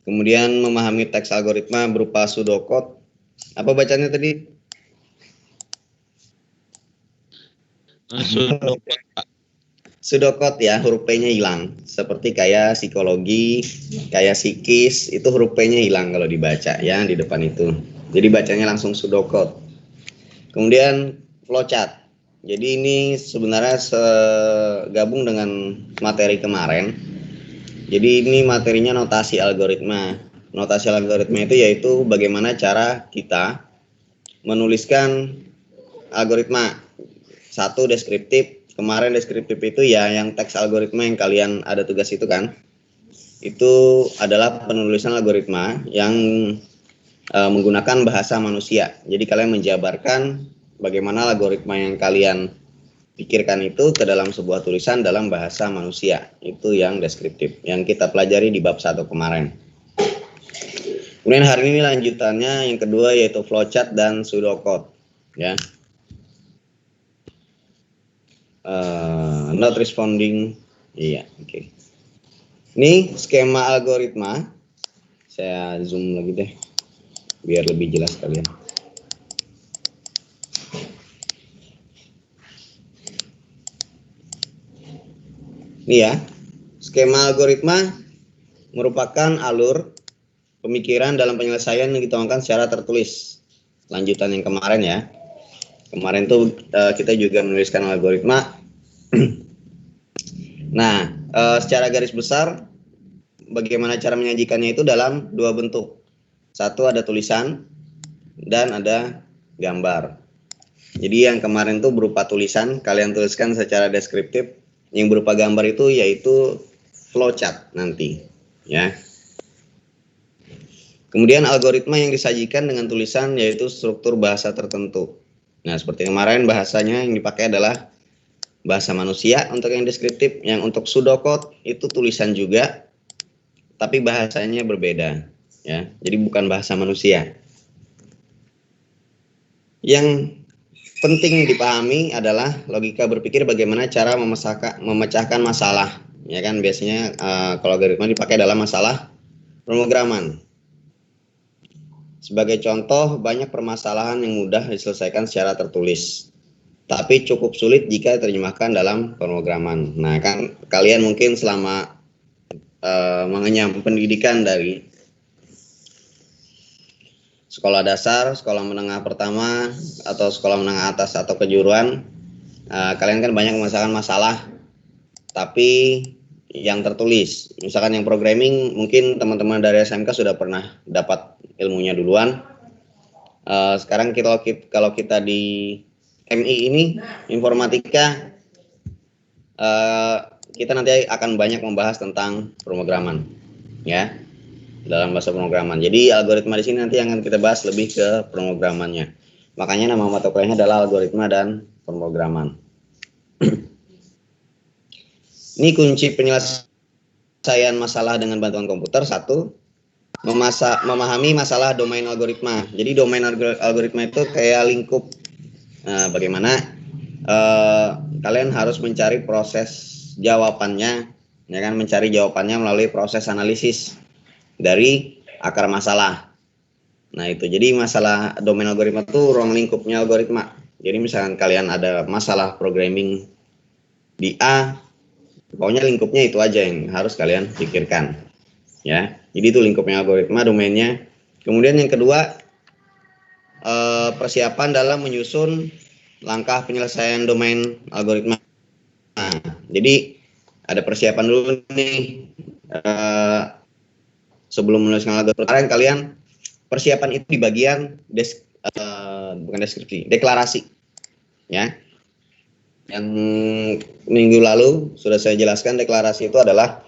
Kemudian memahami teks algoritma berupa pseudocode. Apa bacanya tadi? Pseudocode, Pak. Pseudocode ya, huruf P-nya hilang. Seperti kayak psikologi, kayak psikis, itu huruf P-nya hilang kalau dibaca ya di depan itu. Jadi bacanya langsung pseudocode. Kemudian flowchart. Jadi ini sebenarnya gabung dengan materi kemarin. Jadi ini materinya notasi algoritma. Notasi algoritma itu yaitu bagaimana cara kita menuliskan algoritma. Satu deskriptif. Kemarin deskriptif itu ya yang teks algoritma yang kalian ada tugas itu kan. Itu adalah penulisan algoritma yang menggunakan bahasa manusia. Jadi kalian menjabarkan bagaimana algoritma yang kalian pikirkan itu ke dalam sebuah tulisan dalam bahasa manusia. Itu yang deskriptif yang kita pelajari di bab 1 kemarin. Kemudian hari ini lanjutannya yang kedua yaitu flowchart dan pseudocode ya. Not responding. Iya, oke. Ini skema algoritma. Saya zoom lagi deh biar lebih jelas kalian. Ini ya, skema algoritma merupakan alur pemikiran dalam penyelesaian yang dituangkan secara tertulis. Lanjutan yang kemarin ya. Kemarin tuh kita juga menuliskan algoritma. Nah, secara garis besar bagaimana cara menyajikannya itu dalam dua bentuk. Satu ada tulisan dan ada gambar. Jadi yang kemarin tuh berupa tulisan, kalian tuliskan secara deskriptif. Yang berupa gambar itu yaitu flowchart nanti, ya. Kemudian algoritma yang disajikan dengan tulisan yaitu struktur bahasa tertentu. Nah, seperti kemarin bahasanya yang dipakai adalah bahasa manusia untuk yang deskriptif, yang untuk pseudocode itu tulisan juga, tapi bahasanya berbeda, ya. Jadi bukan bahasa manusia. Yang penting dipahami adalah logika berpikir bagaimana cara memecahkan masalah, ya kan biasanya kalau algoritma dipakai dalam masalah pemrograman. Sebagai contoh, banyak permasalahan yang mudah diselesaikan secara tertulis, tapi cukup sulit jika diterjemahkan dalam pemrograman. Nah, kan kalian mungkin selama mengenyam pendidikan dari sekolah dasar, sekolah menengah pertama, atau sekolah menengah atas atau kejuruan, kalian kan banyak menyelesaikan masalah, tapi yang tertulis. Misalkan yang programming, mungkin teman-teman dari SMK sudah pernah dapat ilmunya duluan. Sekarang kalau kita di MI ini, informatika, kita nanti akan banyak membahas tentang pemrograman, ya. Dalam bahasa pemrograman. Jadi algoritma di sini nanti akan kita bahas lebih ke pemrogramannya. Makanya nama mata kuliahnya adalah algoritma dan pemrograman. Ini kunci penyelesaian masalah dengan bantuan komputer. Satu, memahami masalah domain algoritma. Jadi domain algoritma itu kayak lingkup. Bagaimana kalian harus mencari proses jawabannya, ya kan, mencari jawabannya melalui proses analisis dari akar masalah. Nah itu, jadi masalah domain algoritma itu ruang lingkupnya algoritma. Jadi misalkan kalian ada masalah programming di A, pokoknya lingkupnya itu aja yang harus kalian pikirkan, ya. Jadi itu lingkupnya algoritma, domainnya. Kemudian yang kedua, persiapan dalam menyusun langkah penyelesaian domain algoritma. Nah, jadi ada persiapan dulu nih. Sebelum menuliskan algoritma, kalian persiapan itu di bagian bukan deskripsi, deklarasi, ya. Yang minggu lalu sudah saya jelaskan, deklarasi itu adalah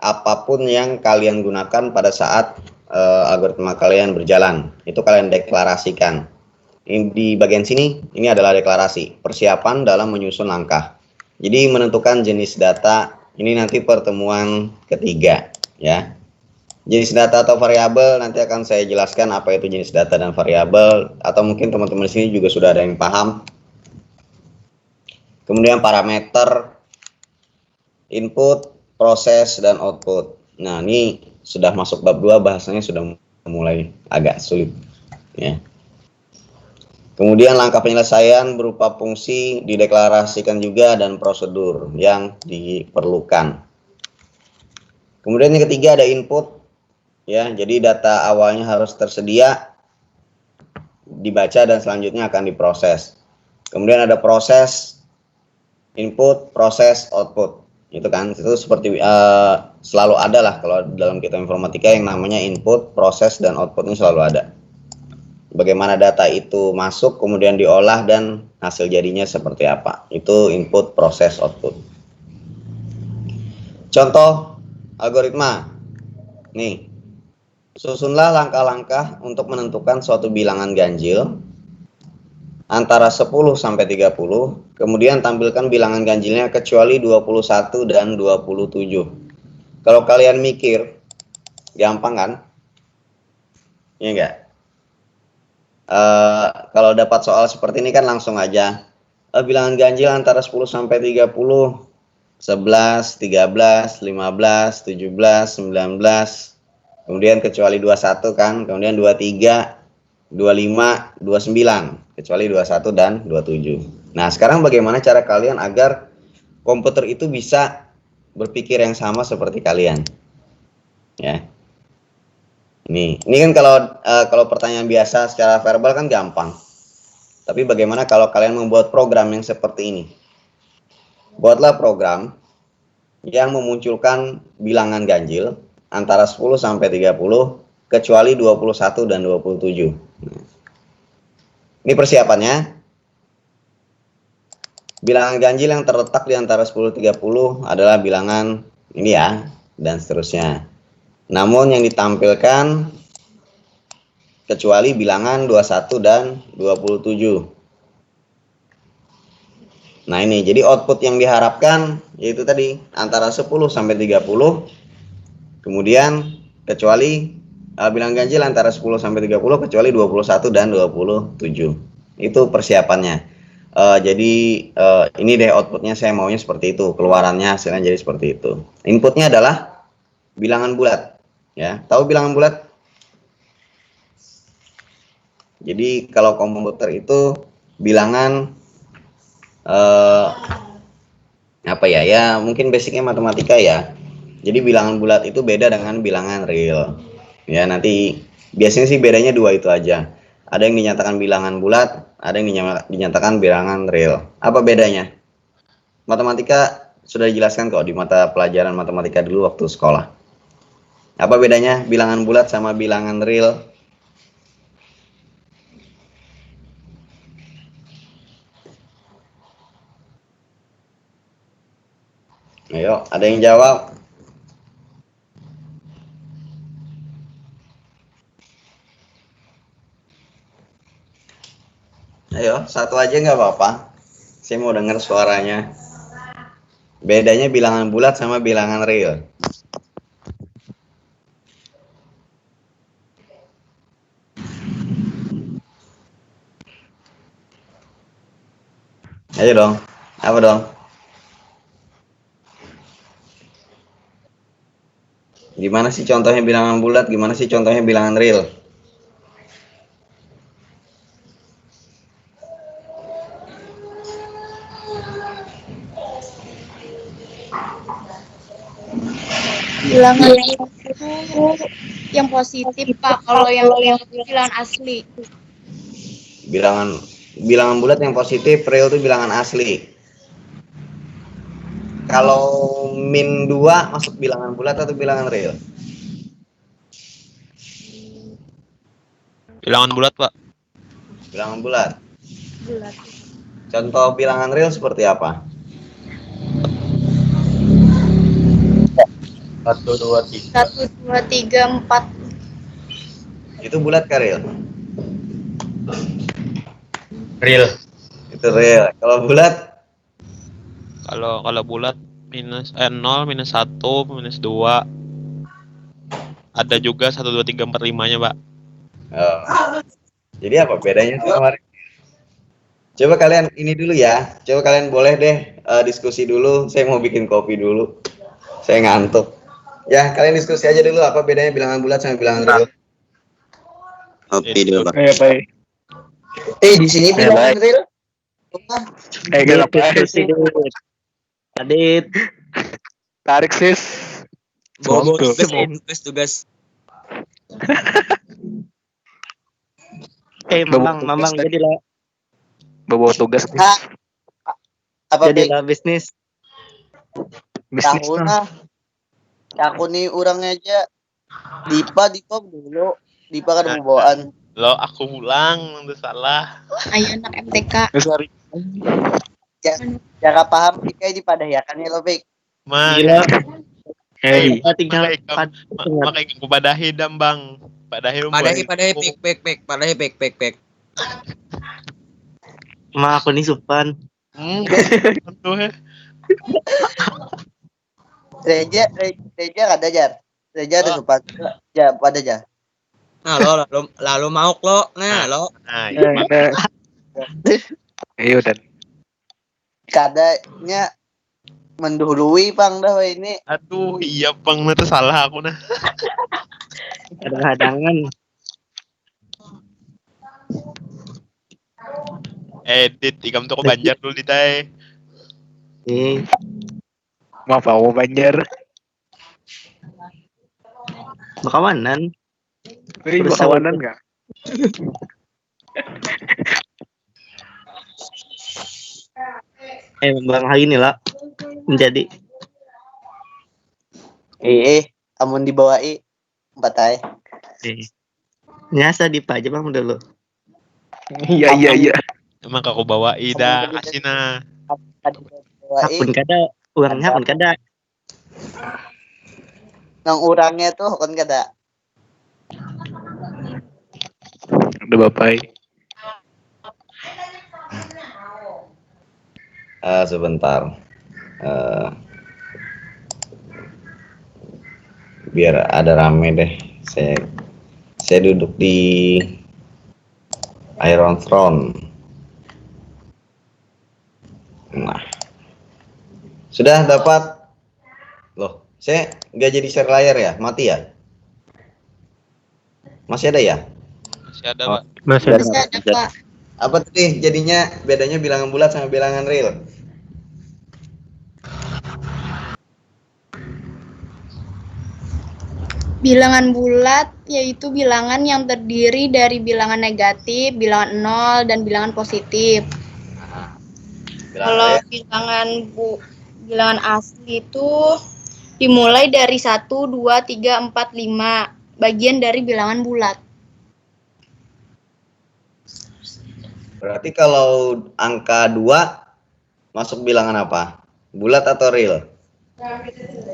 apapun yang kalian gunakan pada saat algoritma kalian berjalan, itu kalian deklarasikan. Ini di bagian sini, ini adalah deklarasi, persiapan dalam menyusun langkah. Jadi menentukan jenis data, ini nanti pertemuan ketiga, ya. Jenis data atau variabel nanti akan saya jelaskan apa itu jenis data dan variabel, atau mungkin teman-teman di sini juga sudah ada yang paham. Kemudian parameter, input, proses, dan output. Nah, ini sudah masuk bab 2 bahasanya sudah mulai agak sulit ya. Kemudian langkah penyelesaian berupa fungsi dideklarasikan juga dan prosedur yang diperlukan. Kemudian yang ketiga ada input ya. Jadi data awalnya harus tersedia, dibaca dan selanjutnya akan diproses. Kemudian ada proses input, proses, output. Itu kan itu seperti selalu ada lah kalau dalam kita informatika yang namanya input, proses dan outputnya selalu ada. Bagaimana data itu masuk, kemudian diolah, dan hasil jadinya seperti apa. Itu input, proses, output. Contoh algoritma. Nih, susunlah langkah-langkah untuk menentukan suatu bilangan ganjil antara 10 sampai 30. Kemudian tampilkan bilangan ganjilnya kecuali 21 dan 27. Kalau kalian mikir, gampang kan? Iya enggak? Kalau dapat soal seperti ini kan langsung aja bilangan ganjil antara 10 sampai 30, 11, 13, 15, 17, 19, kemudian kecuali 21 kan, kemudian 23, 25, 29, kecuali 21 dan 27. Nah, sekarang bagaimana cara kalian agar komputer itu bisa berpikir yang sama seperti kalian? Ya. Ini kan kalau pertanyaan biasa secara verbal kan gampang. Tapi bagaimana kalau kalian membuat program yang seperti ini? Buatlah program yang memunculkan bilangan ganjil antara 10 sampai 30 kecuali 21 dan 27. Ini persiapannya. Bilangan ganjil yang terletak di antara 10 dan 30 adalah bilangan ini ya, dan seterusnya. Namun yang ditampilkan kecuali bilangan 21 dan 27. Nah ini, jadi output yang diharapkan yaitu tadi antara 10 sampai 30, kemudian kecuali bilangan ganjil antara 10 sampai 30 kecuali 21 dan 27. Itu persiapannya. Jadi ini deh outputnya, saya maunya seperti itu, keluarannya hasilnya jadi seperti itu. Inputnya adalah bilangan bulat. Ya, tahu bilangan bulat? Jadi kalau komputer itu bilangan apa ya? Ya mungkin basicnya matematika ya. Jadi bilangan bulat itu beda dengan bilangan real. Ya nanti biasanya sih bedanya dua itu aja. Ada yang dinyatakan bilangan bulat, ada yang dinyatakan bilangan real. Apa bedanya? Matematika sudah dijelaskan kok di mata pelajaran matematika dulu waktu sekolah. Apa bedanya bilangan bulat sama bilangan real? Ayo, ada yang jawab? Ayo, satu aja nggak apa-apa. Saya mau dengar suaranya. Bedanya bilangan bulat sama bilangan real. Ayo dong, apa dong? Gimana sih contohnya bilangan bulat, gimana sih contohnya bilangan real? Bilangan itu yang positif Pak, kalau yang bilangan asli. Bilangan bulat yang positif, real itu bilangan asli. Kalau min 2 masuk bilangan bulat atau bilangan real? Bilangan bulat, Pak. Bilangan bulat. Bulat. Contoh bilangan real seperti apa? 1, 2, 3. 1, 2, 3, 4. Itu bulat kah real? Real. Itu real. Kalau bulat? Kalau bulat minus 0, minus 1, minus 2. Ada juga 1, 2, 3, 4, 5-nya, Pak. Oh. Jadi apa bedanya sama real? Coba kalian ini dulu ya. Coba kalian boleh deh diskusi dulu. Saya mau bikin kopi dulu. Saya ngantuk. Ya, kalian diskusi aja dulu apa bedanya bilangan bulat sama bilangan real. Kopi dulu, Pak. Ayo, Pak. Di sini Ya, bilangan baik. real. Kenapa sih? Adit, Tarik, sis. bobo Mantap. tugas. Mamang jadilah Bawa tugas nih. Apa Pik? bisnis. Bisnis Tahu dong. nah. Aku nih orangnya aja. Dipa dulu. Dipa kan mau bawaan. Lo aku ulang, itu salah. Ayo anak MTK. Sorry. Cara paham Pik kayak dipadahyakan ya lo Pik. Gila. Hey, Tinggal Makanya aku padahi dam bang. Padahi pek. Ma aku nih Supan. Tuh ya. Reja ada jar. Reja ada sopan. Ya pada aja. Nah lalu mau lo. Nah lo. Nah, iya, Bang. ayo dan. Kadanya mendahului Bang dah ini. Aduh, iya bang, itu salah aku nah. Kadang-kadangan. Edit, ikam tuh ke Banjar dulu di tay. Maaf aku Banjar. Bakawanan. Ini bakawanan nggak? Bang hari ini lah menjadi Amun dibawai 4 ay. nyasa di aja bang dulu. Iya. Emang aku bawa ida asina. Akun kada uangnya akun kada. Nang orangnya tuh kan kada. Ada bapak. Sebentar. Biar ada rame deh. Saya duduk di Iron Throne. Nah, sudah dapat. Loh, saya nggak jadi share layar ya? Mati ya? Masih ada ya? Masih ada, Pak. Bisa ada Pak. Apa tadi jadinya bedanya bilangan bulat sama bilangan real? Bilangan bulat yaitu bilangan yang terdiri dari bilangan negatif, bilangan nol, dan bilangan positif. Kalau bilangan asli itu dimulai dari 1, 2, 3, 4, 5, bagian dari bilangan bulat. Berarti kalau angka 2 masuk bilangan apa? Bulat atau real?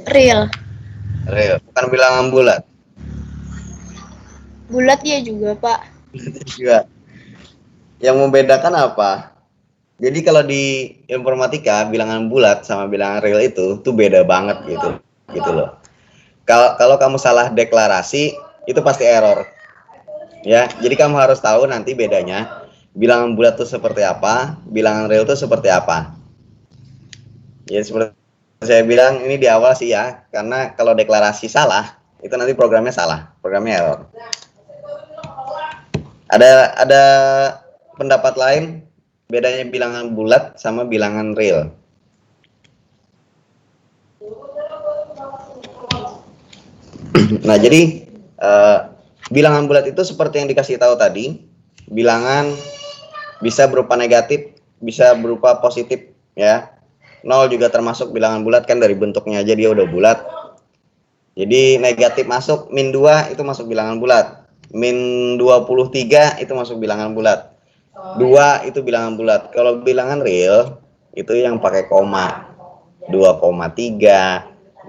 Real. Real, bukan bilangan bulat. Bulat ya juga, Pak. Juga. Yang membedakan apa? Jadi kalau di informatika bilangan bulat sama bilangan real itu tuh beda banget gitu loh. Kalau kamu salah deklarasi itu pasti error. Ya, jadi kamu harus tahu nanti bedanya bilangan bulat tuh seperti apa, bilangan real tuh seperti apa. Ya seperti saya bilang ini di awal sih ya, karena kalau deklarasi salah itu nanti programnya salah, programnya error. Ada pendapat lain bedanya bilangan bulat sama bilangan real? Nah jadi bilangan bulat itu seperti yang dikasih tahu tadi, bilangan bisa berupa negatif, bisa berupa positif ya. 0 juga termasuk bilangan bulat kan, dari bentuknya aja dia udah bulat. Jadi negatif masuk, min 2 itu masuk bilangan bulat. Min 23 itu masuk bilangan bulat. 2 itu bilangan bulat. Kalau bilangan real itu yang pakai koma. 2,3, 2,4,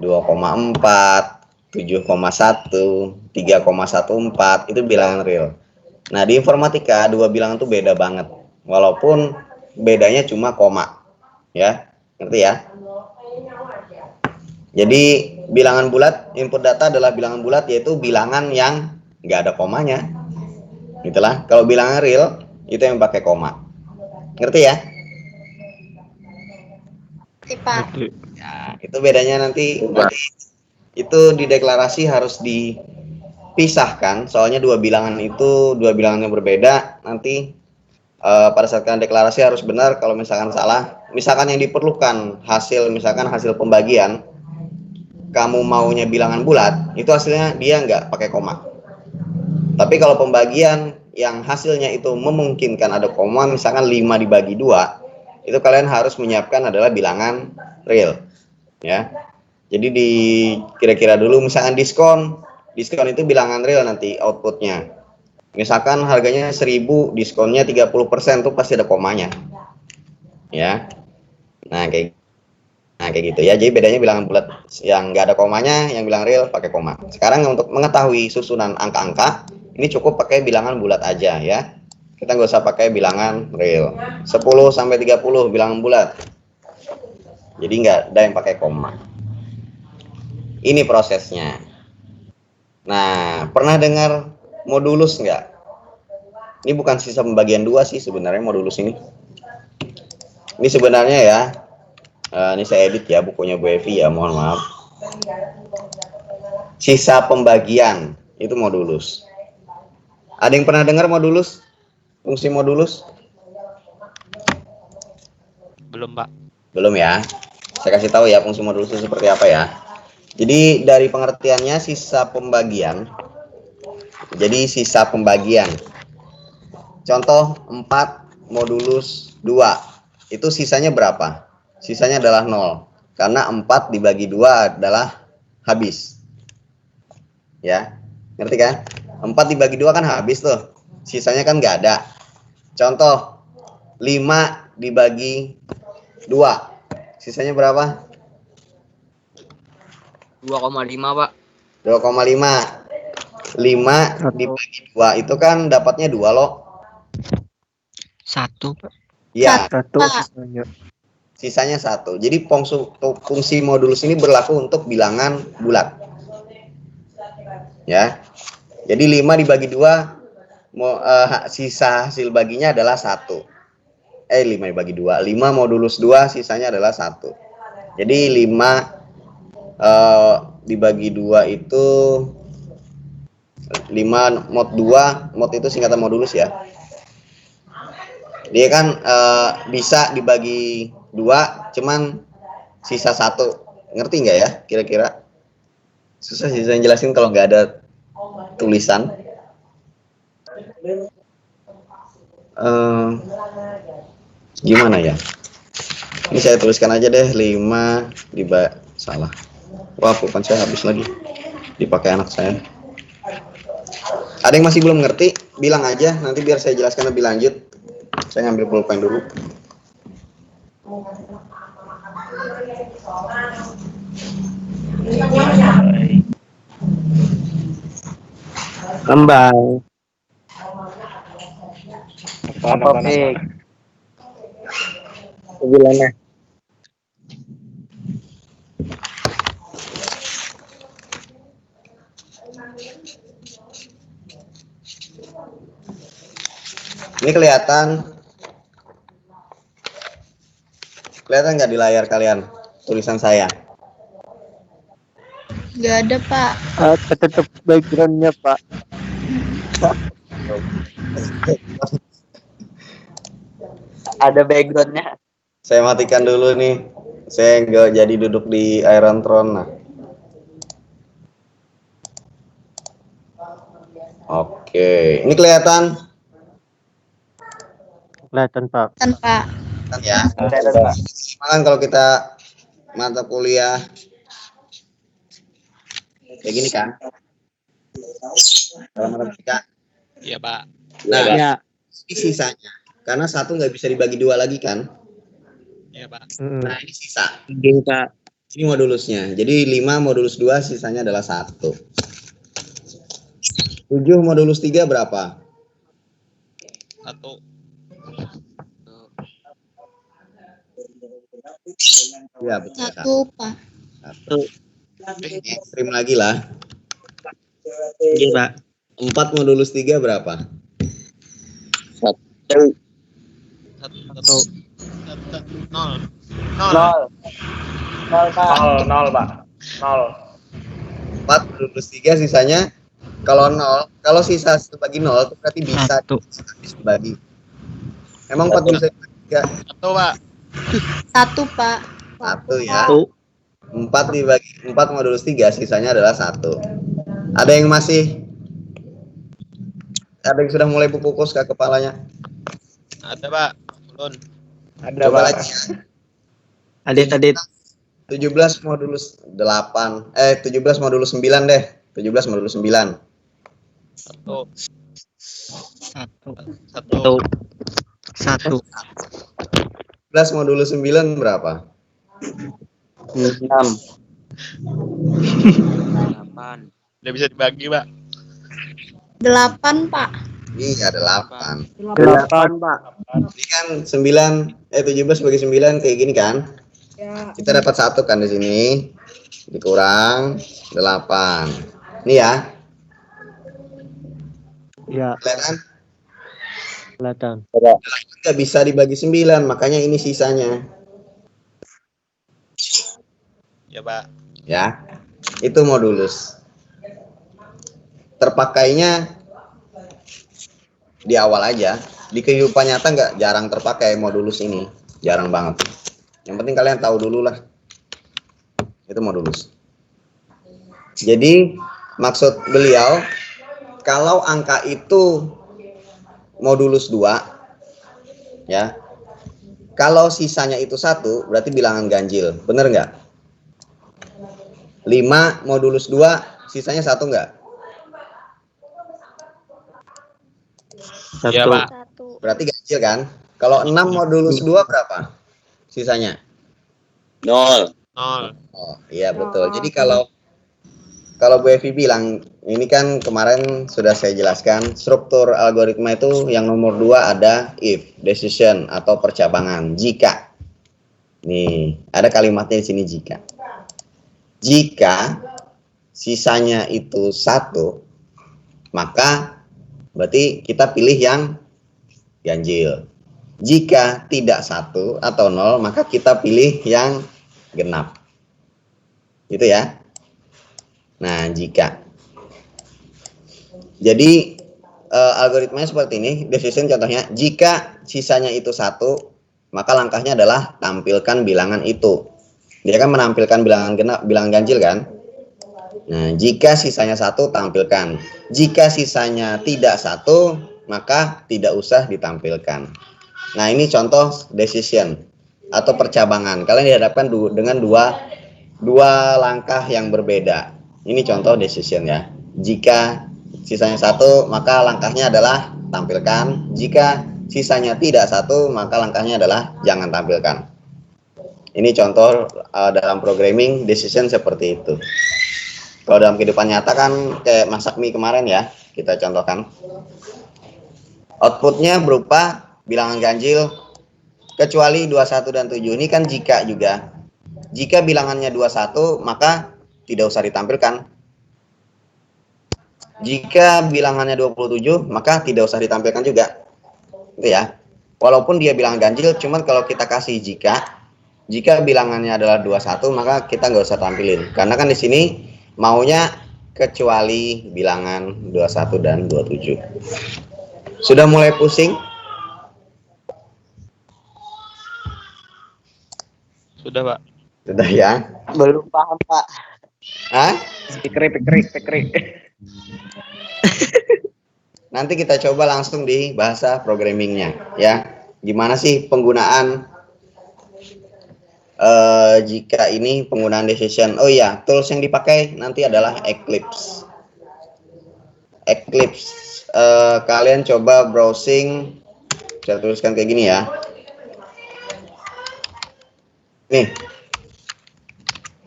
7,1, 3,14 itu bilangan real. Nah, di informatika dua bilangan tuh beda banget. Walaupun bedanya cuma koma. Ya. Ngerti ya? Jadi bilangan bulat, input data adalah bilangan bulat yaitu bilangan yang nggak ada komanya. Gitulah. Kalau bilangan real itu yang pakai koma. Ngerti ya? Ngerti, Pak. Ya, itu bedanya nanti itu di deklarasi harus dipisahkan, soalnya dua bilangan yang berbeda. Nanti pada saat kalian deklarasi harus benar. Kalau misalkan salah, misalkan yang diperlukan misalkan hasil pembagian, kamu maunya bilangan bulat, itu hasilnya dia nggak pakai koma. Tapi kalau pembagian yang hasilnya itu memungkinkan ada koma, misalkan 5 dibagi 2, itu kalian harus menyiapkan adalah bilangan real, ya. Jadi kira-kira dulu, misalkan diskon itu bilangan real nanti outputnya. Misalkan harganya 1.000, diskonnya 30%, tuh pasti ada komanya, ya. Nah kayak gitu ya. Jadi bedanya bilangan bulat yang nggak ada komanya, yang bilangan real pakai koma. Sekarang untuk mengetahui susunan angka-angka, ini cukup pakai bilangan bulat aja ya. Kita nggak usah pakai bilangan real. 10 sampai 30 bilangan bulat. Jadi nggak ada yang pakai koma. Ini prosesnya. Nah, pernah dengar modulus nggak? Ini bukan sisa pembagian 2 sih sebenarnya modulus ini. Ini sebenarnya ya, ini saya edit ya bukunya Bu Evi ya, mohon maaf. Sisa pembagian itu modulus. Ada yang pernah dengar modulus? Fungsi modulus? Belum, Pak. Belum ya. Saya kasih tahu ya fungsi modulus itu seperti apa ya. Jadi dari pengertiannya sisa pembagian. Jadi sisa pembagian. Contoh 4 modulus 2. Itu sisanya berapa? Sisanya adalah 0. Karena 4 dibagi 2 adalah habis. Ya. Ngerti kan? 4 dibagi 2 kan habis tuh. Sisanya kan nggak ada. Contoh 5 dibagi 2. Sisanya berapa? 2,5 Pak. 2,5. 5 dibagi 2 itu kan dapatnya 2 loh. 1 Pak. Iya. 1 sisanya. Sisanya 1. Jadi fungsi modulus ini berlaku untuk bilangan bulat. Ya. Jadi 5 dibagi 2 sisa hasil baginya adalah 1. 5 dibagi 2. 5 modulus 2 sisanya adalah 1. Jadi 5 dibagi 2 itu 5 mod 2, mod itu singkatan modulus ya. Dia kan bisa dibagi 2, cuman sisa 1. Ngerti nggak ya kira-kira? Susah sih saya jelasin kalau nggak ada tulisan. Gimana ya? Ini saya tuliskan aja deh, 5 salah. Wah, pulpen saya habis lagi. Dipakai anak saya. Ada yang masih belum ngerti? Bilang aja, nanti biar saya jelaskan lebih lanjut. Saya ngambil pulpen dulu. Kembang. Apa Fik? Gimana? Ini kelihatan nggak di layar kalian tulisan saya? Nggak ada, Pak. Tetap backgroundnya Pak. Ada backgroundnya. Saya matikan dulu nih. Saya nggak jadi duduk di Iron Throne. Nah. Oke, ini kelihatan? Kelihatan Pak. Tanpa Kelihatan ya. Kelihatan, Pak. Makan kalau kita mata kuliah kayak gini kan? Dalam matematika. Iya, Pak. Nah, Ya. ini sisanya. Karena 1 nggak bisa dibagi 2 lagi kan? Iya, Pak. Nah, ini sisa. Gini Pak. Ini modulusnya. Jadi 5 modulus 2 sisanya adalah 1. 7 modulus 3 berapa? 1. Ya, betul. 1, Pak. 1. Ekstrim lagi lah. Gini Pak. 4 modulus 3 berapa? 1. 0. 0. 0, Pak. 0 Pak. 0. 4 modulus 3 sisanya kalau 0, kalau sisa 1 bagi 0 itu berarti bisa dibagi. Emang 4 bisa dibagi 3? Satu, Pak. 1, Pak. 1 ya. Satu. 4 dibagi 4 modulus 3 sisanya adalah 1. Ada yang sudah mulai pupus ke kepalanya? Ada, Pak. Belum. Ada Coba Pak. lagi. Adit. 17 modulus 8. 17 modulus 9 deh. 17 modulus 9. Satu. Satu. 17 modulus 9 berapa? 6. 8. Udah bisa dibagi, Pak. 8, Pak. Iya, 8. 8 Pak. Ini kan 17 bagi 9 kayak gini kan? Ya. Kita dapat 1 kan di sini. Dikurang 8. Ini ya. Ya, Kelihatan? kelihatan. Nggak bisa dibagi 9, makanya ini sisanya. Ya, Pak. Ya. Itu modulus. Terpakainya di awal aja. Di kehidupan nyata nggak jarang terpakai modulus ini. Jarang banget. Yang penting kalian tahu dulu lah. Itu modulus. Jadi maksud beliau, kalau angka itu modulus 2, ya. Kalau sisanya itu 1, berarti bilangan ganjil. Bener nggak? 5 modulus 2, sisanya 1 nggak? Iya, Satu. Pak. 1. Berarti ganjil kan? Kalau 6 modulus 2 berapa? Sisanya? 0. 0. Oh, iya betul. Jadi kalau Bu Evi bilang, ini kan kemarin sudah saya jelaskan, struktur algoritma itu yang nomor 2 ada if, decision, atau percabangan, jika. Nih, ada kalimatnya di sini jika. Jika sisanya itu 1, maka berarti kita pilih yang ganjil. Jika tidak 1 atau 0, maka kita pilih yang genap. Gitu ya. Nah, jika. Jadi algoritmanya seperti ini, decision contohnya, jika sisanya itu 1, maka langkahnya adalah tampilkan bilangan itu. Dia kan menampilkan bilangan genap, bilangan ganjil kan? Nah, jika sisanya 1, tampilkan. Jika sisanya tidak 1, maka tidak usah ditampilkan. Nah, ini contoh decision atau percabangan. Kalian dihadapkan dengan dua langkah yang berbeda. Ini contoh decision ya. Jika sisanya 1, maka langkahnya adalah tampilkan. Jika sisanya tidak 1, maka langkahnya adalah jangan tampilkan. Ini contoh dalam programming decision seperti itu. Kalau dalam kehidupan nyata kan kayak masak mie kemarin ya, kita contohkan. Outputnya berupa bilangan ganjil kecuali 21 dan 7. Ini kan jika juga. Jika bilangannya 21, maka tidak usah ditampilkan. Jika bilangannya 27, maka tidak usah ditampilkan juga. Itu ya. Walaupun dia bilangan ganjil, cuman kalau kita kasih jika bilangannya adalah 21, maka kita nggak usah tampilin. Karena kan di sini maunya kecuali bilangan 21 dan 27. Sudah mulai pusing? Sudah, Pak. Sudah ya? Belum paham, Pak. Hah? Pikri. Nanti kita coba langsung di bahasa programmingnya ya. Gimana sih penggunaan jika ini penggunaan decision. Oh iya, tools yang dipakai nanti adalah Eclipse. Kalian coba browsing, saya tuliskan kayak gini ya. Nih,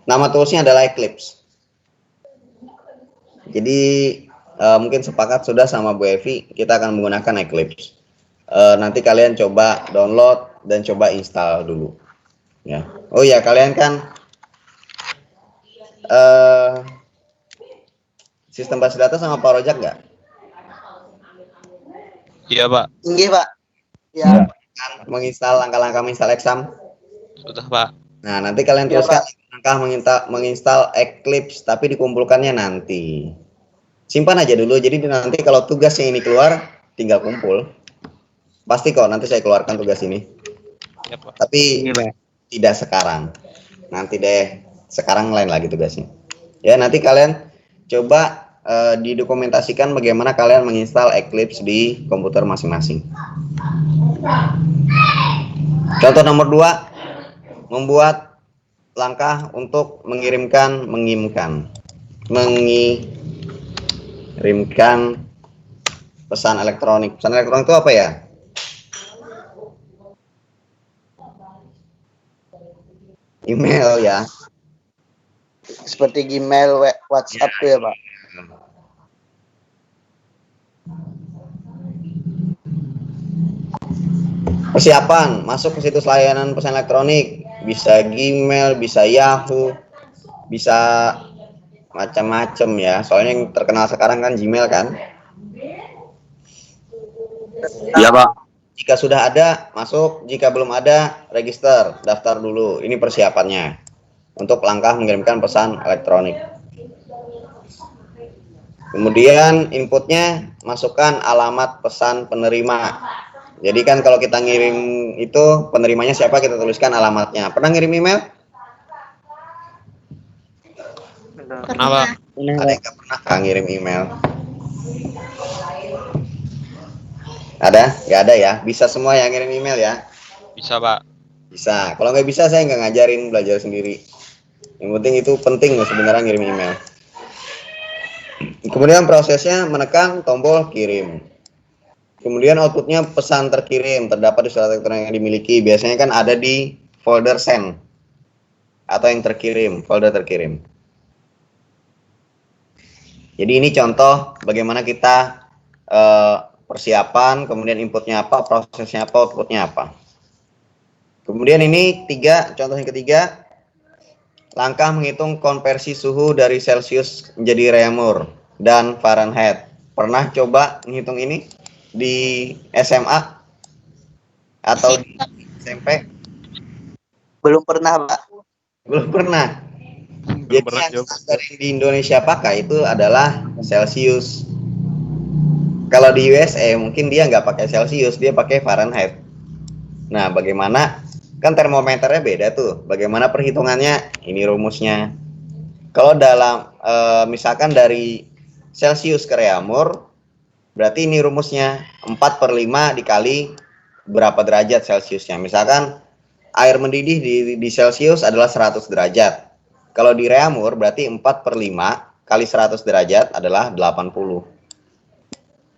nama toolsnya adalah Eclipse. Jadi mungkin sepakat sudah sama Bu Evi, kita akan menggunakan Eclipse. Nanti kalian coba download dan coba install dulu. Ya. Oh iya, kalian kan sistem basis data sama Project nggak? Iya, Pak. Tinggi, Pak. Ya. Menginstal langkah-langkah menginstal exam. Sudah, Pak. Nah, nanti kalian Iya, tuliskan langkah menginstal Eclipse, tapi dikumpulkannya nanti. Simpan aja dulu, jadi nanti kalau tugasnya ini keluar, tinggal kumpul. Pasti kok nanti saya keluarkan tugas ini. Ya, Pak. Tapi Iya, Pak. tidak sekarang. Nanti deh, sekarang lain lagi tugasnya. Ya, nanti kalian coba didokumentasikan bagaimana kalian menginstal Eclipse di komputer masing-masing. Contoh nomor 2, membuat langkah untuk mengirimkan pesan elektronik. Pesan elektronik itu apa ya? Email ya. Seperti Gmail, WhatsApp tuh ya, Pak. Persiapan masuk ke situs layanan pesan elektronik, bisa Gmail, bisa Yahoo, bisa macam-macam ya. Soalnya yang terkenal sekarang kan Gmail kan. Iya, Pak. Jika sudah ada, masuk. Jika belum ada, register, daftar dulu. Ini persiapannya untuk langkah mengirimkan pesan elektronik. Kemudian inputnya masukkan alamat pesan penerima. Jadi kan kalau kita ngirim itu penerimanya siapa, kita tuliskan alamatnya. Pernah ngirim email? Kenapa? Ada yang nggak pernah kan ngirim email? Ada? Nggak ada ya? Bisa semua yang ngirim email ya? Bisa, Pak. Bisa. Kalau nggak bisa saya nggak ngajarin, belajar sendiri. Yang penting itu penting sebenarnya ngirim email. Kemudian prosesnya menekan tombol kirim. Kemudian outputnya pesan terkirim terdapat di surat elektronik yang dimiliki. Biasanya kan ada di folder send atau yang terkirim, folder terkirim. Jadi ini contoh bagaimana kita persiapan, kemudian inputnya apa, prosesnya apa, outputnya apa. Kemudian ini contoh yang ketiga, langkah menghitung konversi suhu dari Celsius menjadi Reaumur dan Fahrenheit. Pernah coba menghitung ini di SMA atau di SMP? Belum pernah, Pak. Belum pernah. Belum Jadi pernah yang jawab. standar yang di Indonesia pakai itu adalah Celsius. Kalau di USA mungkin dia nggak pakai Celsius, dia pakai Fahrenheit. Nah, bagaimana? Kan termometernya beda tuh. Bagaimana perhitungannya? Ini rumusnya. Kalau dalam misalkan dari Celsius ke Reaumur, berarti ini rumusnya 4/5 dikali berapa derajat Celsiusnya. Misalkan air mendidih di Celsius adalah 100 derajat. Kalau di Reaumur berarti 4/5 kali 100 derajat adalah 80.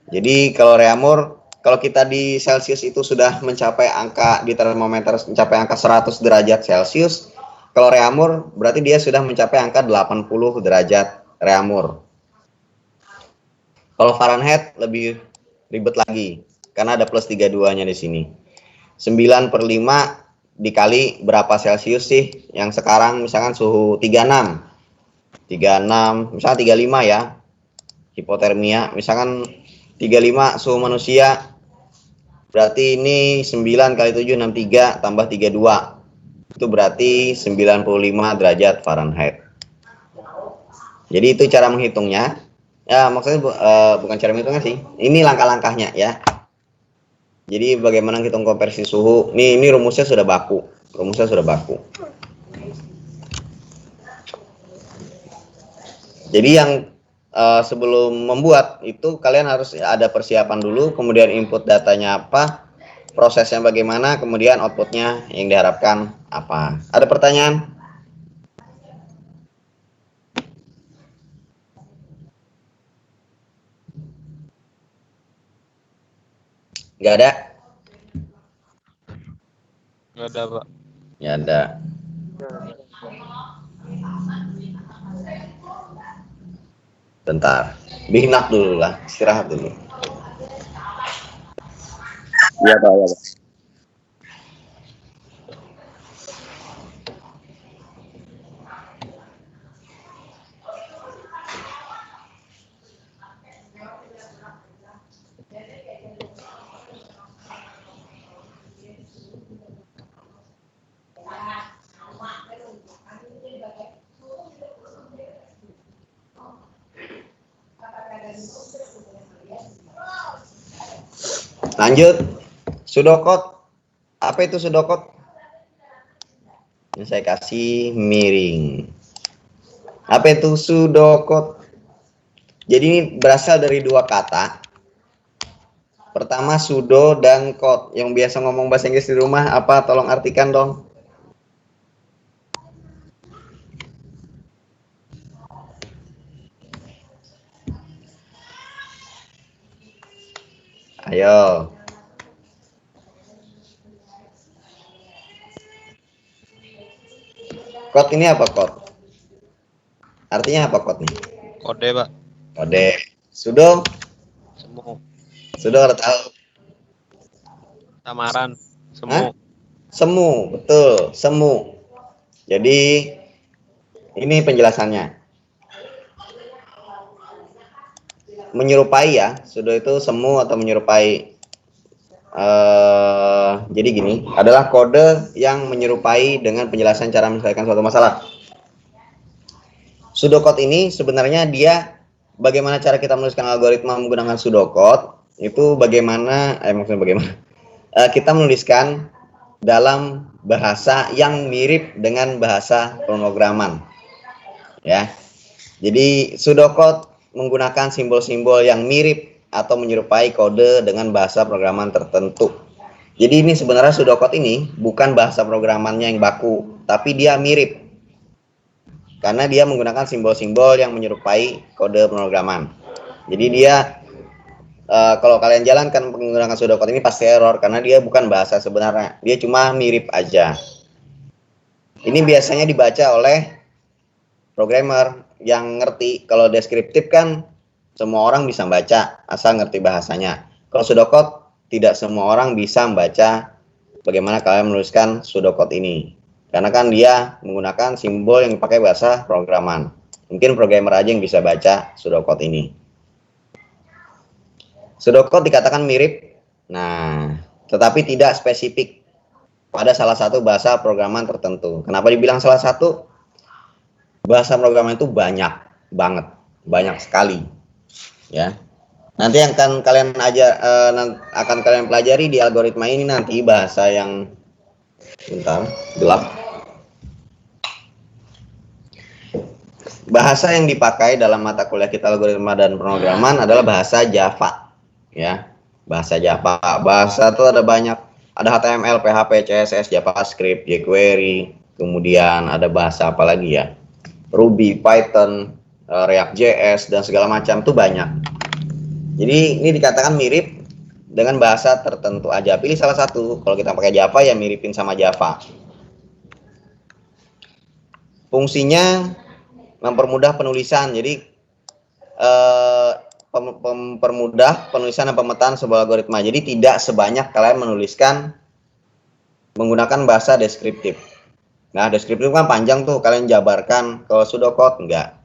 Jadi kalau Reaumur, kalau kita di Celsius itu sudah mencapai angka di termometer mencapai angka 100 derajat Celsius, kalau Reaumur berarti dia sudah mencapai angka 80 derajat Reaumur. Kalau Fahrenheit lebih ribet lagi karena ada plus 32-nya di sini. 9/5 dikali berapa Celsius sih yang sekarang misalkan suhu 36, misalkan 35 ya, hipotermia, misalkan 35 suhu manusia, berarti ini 9 kali 7, 63 tambah 32, itu berarti 95 derajat Fahrenheit. Jadi itu cara menghitungnya, ya maksudnya bukan cara menghitungnya sih, ini langkah-langkahnya ya. Jadi bagaimana hitung konversi suhu? Ini rumusnya sudah baku. Jadi yang sebelum membuat itu kalian harus ada persiapan dulu, kemudian input datanya apa, prosesnya bagaimana, kemudian outputnya yang diharapkan apa. Ada pertanyaan? Nggak ada? Nggak ada, Pak. Ya ada. Bentar, binak dulu lah, istirahat dulu. Iya, Pak. Iya, Pak. Lanjut, pseudocode. Apa itu pseudocode? Ini saya kasih miring. Apa itu pseudocode? Jadi ini berasal dari dua kata. Pertama pseudo dan code. Yang biasa ngomong bahasa Inggris di rumah apa? Tolong artikan dong. Ayo. Code ini apa code? Artinya apa code nih? Kode, Pak. Kode. Sudo? Semu. Sudo harus tahu. Samaran. Hah? Semu. Semu, betul, semu. Jadi ini penjelasannya. Menyerupai ya, sudo itu semu atau menyerupai. Jadi gini, adalah kode yang menyerupai dengan penjelasan cara menyelesaikan suatu masalah. Pseudocode ini sebenarnya dia bagaimana cara kita menuliskan algoritma menggunakan pseudocode itu bagaimana, maksudnya bagaimana kita menuliskan dalam bahasa yang mirip dengan bahasa pemrograman, ya. Jadi pseudocode menggunakan simbol-simbol yang mirip atau menyerupai kode dengan bahasa programan tertentu. Jadi ini sebenarnya pseudocode ini bukan bahasa programannya yang baku, tapi dia mirip. Karena dia menggunakan simbol-simbol yang menyerupai kode pemrograman. Jadi dia kalau kalian jalankan menggunakan pseudocode ini pasti error karena dia bukan bahasa sebenarnya. Dia cuma mirip aja. Ini biasanya dibaca oleh programmer yang ngerti. Kalau deskriptif kan semua orang bisa baca asal ngerti bahasanya. Kalau pseudocode tidak semua orang bisa membaca bagaimana kalian menuliskan pseudocode ini. Karena kan dia menggunakan simbol yang dipakai bahasa programan. Mungkin programmer aja yang bisa baca pseudocode ini. Pseudocode dikatakan mirip, nah, tetapi tidak spesifik pada salah satu bahasa programan tertentu. Kenapa dibilang salah satu? Bahasa programan itu banyak banget, banyak sekali. Ya, nanti yang akan kalian akan kalian pelajari di algoritma ini nanti bahasa yang gelap. Bahasa yang dipakai dalam mata kuliah kita algoritma dan pemrograman adalah bahasa Java, ya. Bahasa Java. Bahasa itu ada banyak, ada HTML, PHP, CSS, JavaScript, jQuery, kemudian ada bahasa apa lagi ya? Ruby, Python, React.js dan segala macam itu banyak. Jadi ini dikatakan mirip dengan bahasa tertentu aja. Pilih salah satu. Kalau kita pakai Java ya miripin sama Java. Fungsinya mempermudah penulisan. Jadi mempermudah penulisan dan pemetaan sebuah algoritma. Jadi tidak sebanyak kalian menuliskan menggunakan bahasa deskriptif. Nah, deskriptif kan panjang tuh, kalian jabarkan. Kalau pseudocode enggak.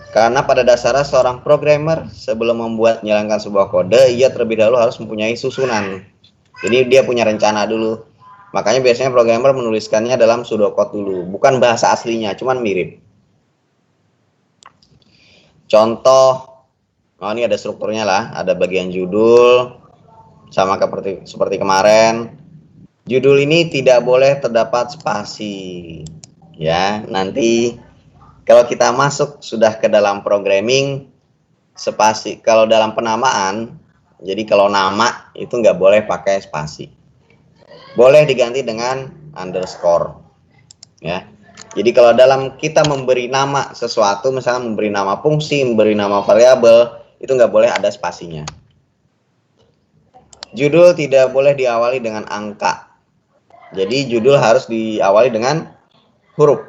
Karena pada dasarnya seorang programmer sebelum menjalankan sebuah kode, ia terlebih dahulu harus mempunyai susunan. Jadi dia punya rencana dulu. Makanya biasanya programmer menuliskannya dalam pseudocode dulu, bukan bahasa aslinya, cuman mirip. Contoh, ini ada strukturnya lah, ada bagian judul, sama seperti kemarin. Judul ini tidak boleh terdapat spasi, ya. Nanti kalau kita masuk sudah ke dalam programming, spasi. Kalau dalam penamaan, jadi kalau nama itu nggak boleh pakai spasi. Boleh diganti dengan underscore, ya. Jadi kalau dalam kita memberi nama sesuatu, misalnya memberi nama fungsi, memberi nama variabel, itu nggak boleh ada spasinya. Judul tidak boleh diawali dengan angka. Jadi judul harus diawali dengan huruf.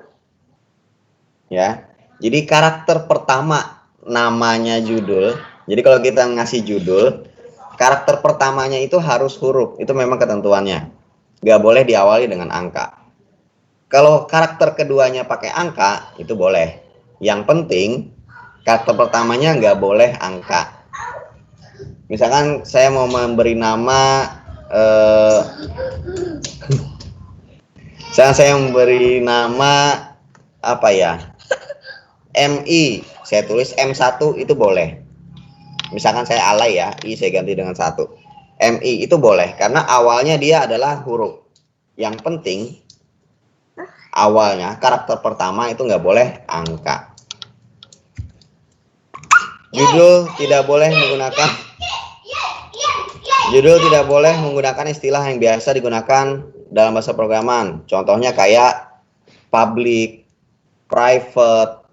Ya. Jadi karakter pertama namanya judul. Jadi kalau kita ngasih judul, karakter pertamanya itu harus huruf. Itu memang ketentuannya. Nggak boleh diawali dengan angka. Kalau karakter keduanya pakai angka, itu boleh. Yang penting karakter pertamanya nggak boleh angka. Misalkan saya mau memberi nama saya memberi nama apa ya? MI saya tulis M1 itu boleh. Misalkan saya alay ya, I saya ganti dengan 1. MI itu boleh karena awalnya dia adalah huruf. Yang penting awalnya karakter pertama itu nggak boleh angka. Judul tidak boleh menggunakan istilah yang biasa digunakan dalam bahasa programan. Contohnya kayak public, private,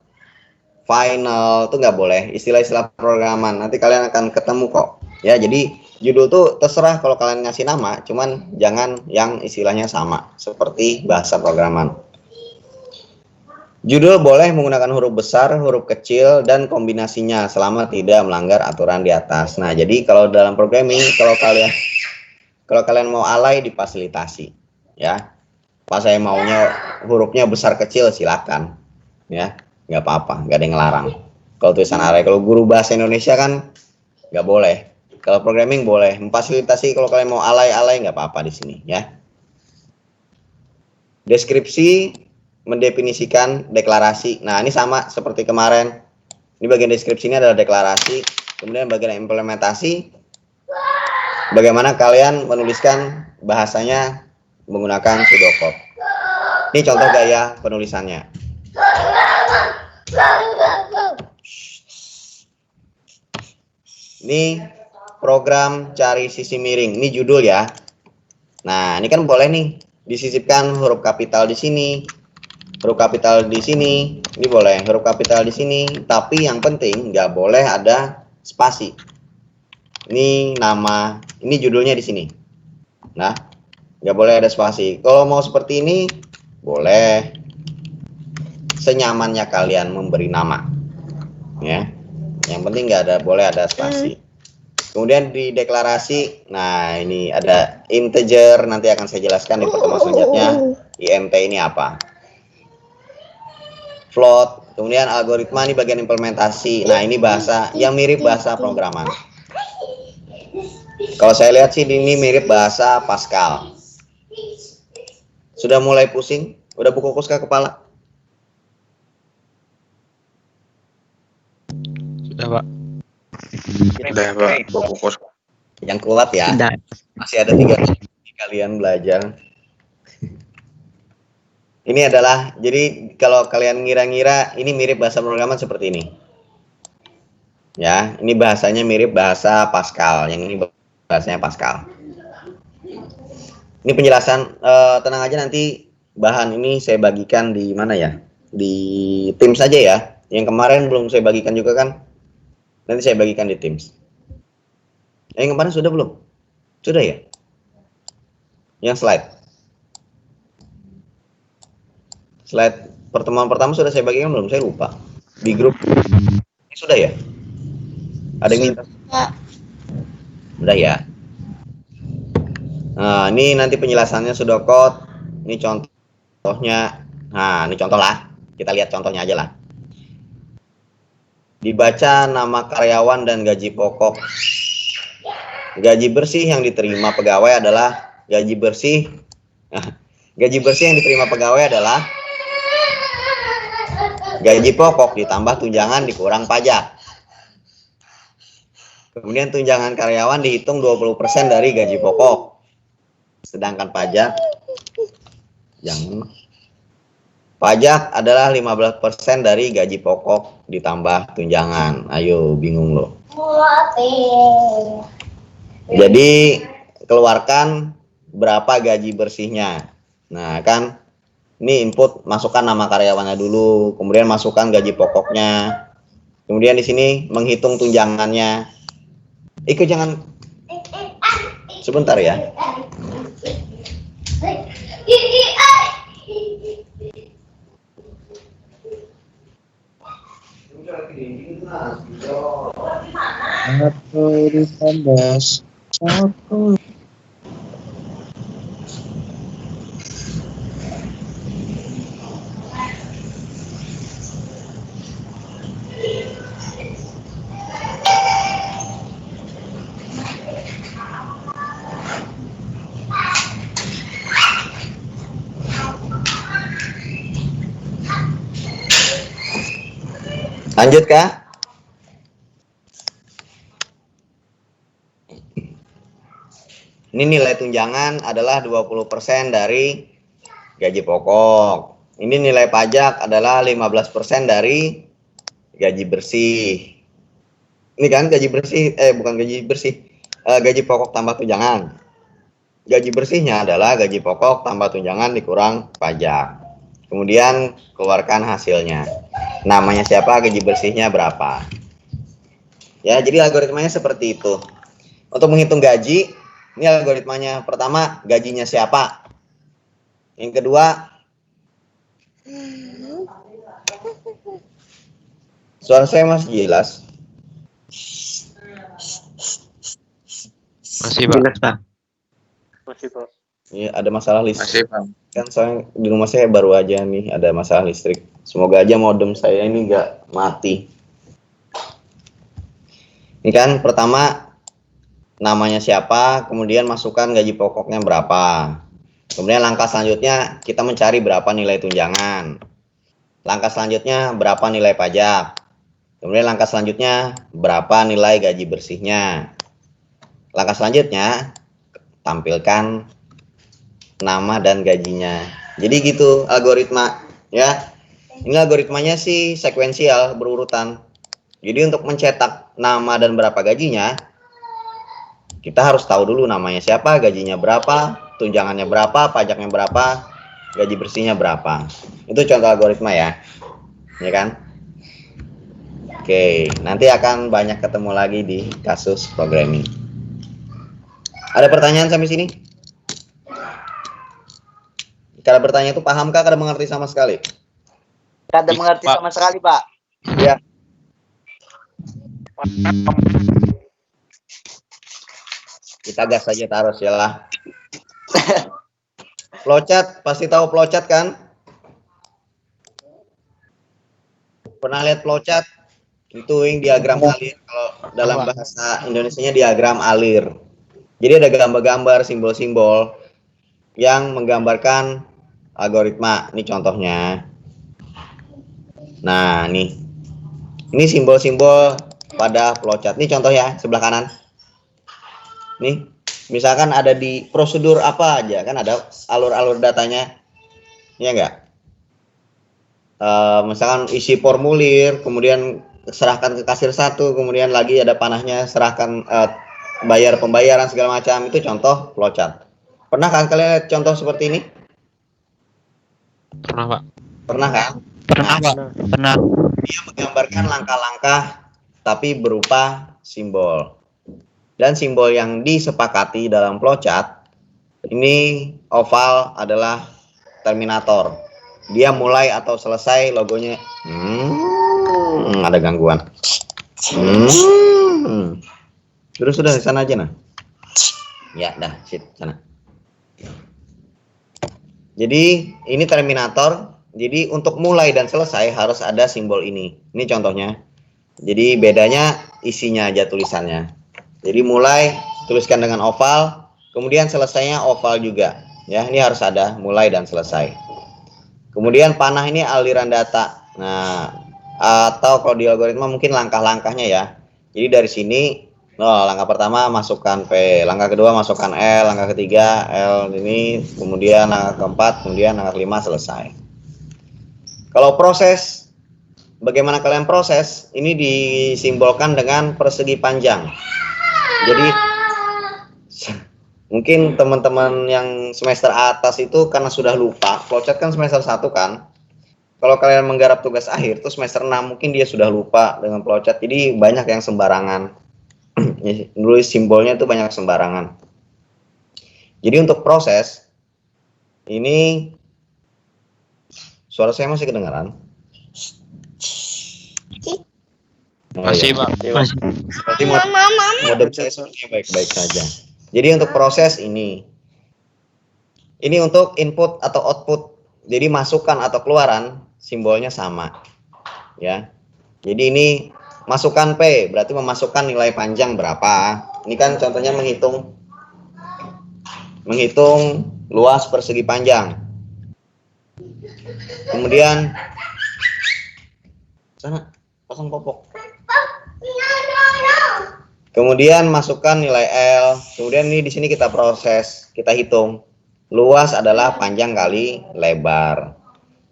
final, itu nggak boleh. Istilah-istilah programan. Nanti kalian akan ketemu kok. Ya, jadi judul tuh terserah kalau kalian ngasih nama, cuman jangan yang istilahnya sama seperti bahasa programan. Judul boleh menggunakan huruf besar, huruf kecil, dan kombinasinya selama tidak melanggar aturan di atas. Nah, jadi kalau dalam programming, kalau kalian mau alay difasilitasi, ya. Pas saya maunya hurufnya besar kecil silakan, ya, nggak apa-apa, nggak ada yang ngelarang. Kalau tulisan alay, kalau guru bahasa Indonesia kan nggak boleh. Kalau programming boleh, memfasilitasi kalau kalian mau alay-alay nggak apa-apa di sini, ya. Deskripsi mendefinisikan deklarasi. Nah, ini sama seperti kemarin. Ini bagian deskripsi ini adalah deklarasi. Kemudian bagian implementasi, bagaimana kalian menuliskan bahasanya menggunakan pseudocode. Ini contoh gaya penulisannya. Ini program cari sisi miring. Ini judul ya. Nah, ini kan boleh nih disisipkan huruf kapital di sini, huruf kapital di sini. Ini boleh huruf kapital di sini. Tapi yang penting nggak boleh ada spasi. Ini nama, ini judulnya di sini. Nah, nggak boleh ada spasi. Kalau mau seperti ini, boleh. Senyamannya kalian memberi nama, ya. Yang penting nggak ada, boleh ada spasi. Kemudian di deklarasi, nah ini ada integer, nanti akan saya jelaskan di pertemuan selanjutnya. INT ini apa? Float. Kemudian algoritma, ini bagian implementasi. Nah, ini bahasa yang mirip bahasa programan. Kalau saya lihat sih ini mirip bahasa Pascal. Sudah mulai pusing? Udah buku-buku ke kepala? Sudah, Pak. Udah, Pak. Fokus. Yang kuat ya. Sudah. Masih ada 3 kalian belajar. Ini adalah, jadi kalau kalian ngira-ngira ini mirip bahasa programan seperti ini. Ya, ini bahasanya mirip bahasa Pascal. Yang ini bahasanya Pascal. Ini penjelasan, tenang aja, nanti bahan ini saya bagikan di mana ya? Di Teams saja ya. Yang kemarin belum saya bagikan juga kan? Nanti saya bagikan di Teams. Yang kemarin sudah belum? Sudah ya? Yang slide pertemuan pertama sudah saya bagikan belum? Saya lupa. Di grup ini sudah ya? Ada yang minta? Sudah ya? Nah, ini nanti penjelasannya sudah code. Ini contohnya. Nah, ini contoh lah. Kita lihat contohnya aja lah. Dibaca nama karyawan dan gaji pokok. Gaji bersih yang diterima pegawai adalah gaji bersih. Gaji bersih yang diterima pegawai adalah gaji pokok ditambah tunjangan dikurang pajak. Kemudian tunjangan karyawan dihitung 20% dari gaji pokok. Sedangkan pajak pajak adalah 15% dari gaji pokok ditambah tunjangan. Ayo, bingung loh. Jadi keluarkan berapa gaji bersihnya. Nah, kan ini input, masukkan nama karyawannya dulu, kemudian masukkan gaji pokoknya. Kemudian di sini menghitung tunjangannya. Ikut jangan sebentar ya. Lanjut Kak. Ini nilai tunjangan adalah 20% dari gaji pokok. Ini nilai pajak adalah 15% dari gaji bersih. Ini kan gaji bersih, bukan gaji bersih, gaji pokok tambah tunjangan. Gaji bersihnya adalah gaji pokok tambah tunjangan dikurang pajak. Kemudian keluarkan hasilnya. Namanya siapa, gaji bersihnya berapa. Ya, jadi algoritmanya seperti itu. Untuk menghitung gaji, ini algoritmanya. Pertama, gajinya siapa. Yang kedua, suara saya masih jelas. Masih Pak. Jelas, Pak. Masih, Pak. Iya, ada masalah listrik. Masih Bang. Kan soalnya di rumah saya baru aja nih ada masalah listrik. Semoga aja modem saya ini nggak mati. Ini kan pertama namanya siapa, kemudian masukkan gaji pokoknya berapa. Kemudian langkah selanjutnya kita mencari berapa nilai tunjangan. Langkah selanjutnya berapa nilai pajak. Kemudian langkah selanjutnya berapa nilai gaji bersihnya. Langkah selanjutnya tampilkan nama dan gajinya. Jadi gitu algoritma ya. Ini algoritmanya sih sekuensial, berurutan. Jadi untuk mencetak nama dan berapa gajinya, kita harus tahu dulu namanya siapa, gajinya berapa, tunjangannya berapa, pajaknya berapa, gaji bersihnya berapa. Itu contoh algoritma ya. Ya kan? Oke, nanti akan banyak ketemu lagi di kasus programming. Ada pertanyaan sampai sini? Kalau bertanya itu pahamkah, kada mengerti sama sekali? Kada mengerti Pak. sama sekali, Pak. Ya. Kita gas aja taruh ya lah. Flowchart, pasti tahu flowchart kan? Pernah lihat flowchart? Itu yang diagram alir. Kalau dalam bahasa Indonesianya diagram alir. Jadi ada gambar-gambar, simbol-simbol yang menggambarkan algoritma. Ini contohnya. Nah, nih. Ini simbol-simbol pada flowchart. Ini contoh ya, sebelah kanan. Nih, misalkan ada di prosedur apa aja, kan ada alur-alur datanya. Iya enggak? Misalkan isi formulir, kemudian serahkan ke kasir satu, kemudian lagi ada panahnya, serahkan bayar pembayaran segala macam. Itu contoh flowchart. Pernah kan kalian lihat contoh seperti ini? Pernah Pak. Pernah kan? Pernah, Pak. Pernah. Dia menggambarkan langkah-langkah tapi berupa simbol. Dan simbol yang disepakati dalam flowchart ini oval adalah terminator. Dia mulai atau selesai logonya. Ada gangguan. Terus sudah di sana aja nah. Ya, dah, sana. Jadi ini terminator. Jadi untuk mulai dan selesai harus ada simbol ini. Ini contohnya. Jadi bedanya isinya aja tulisannya. Jadi mulai tuliskan dengan oval, kemudian selesainya oval juga. Ya, ini harus ada mulai dan selesai. Kemudian panah ini aliran data. Nah, atau kalau di algoritma mungkin langkah-langkahnya ya. Jadi dari sini, langkah pertama masukkan P, langkah kedua masukkan L, langkah ketiga L ini, kemudian langkah keempat, kemudian langkah kelima selesai. Kalau proses, bagaimana kalian proses? Ini disimbolkan dengan persegi panjang. Jadi mungkin teman-teman yang semester atas itu karena sudah lupa, flowchart kan semester 1 kan. Kalau kalian menggarap tugas akhir tuh semester 6 mungkin dia sudah lupa dengan flowchart. Jadi banyak yang sembarangan. Nulis simbolnya itu banyak sembarangan. Jadi untuk proses ini suara saya masih kedengaran? Masih Pak. Berarti modem saya sepertinya baik-baik saja. Jadi untuk proses ini untuk input atau output. Jadi masukkan atau keluaran simbolnya sama. Ya. Jadi ini masukkan P berarti memasukkan nilai panjang berapa. Ini kan contohnya menghitung luas persegi panjang. Kemudian sana Pasang popok. Kemudian masukkan nilai L. Kemudian ini di sini kita proses, kita hitung. Luas adalah panjang kali lebar.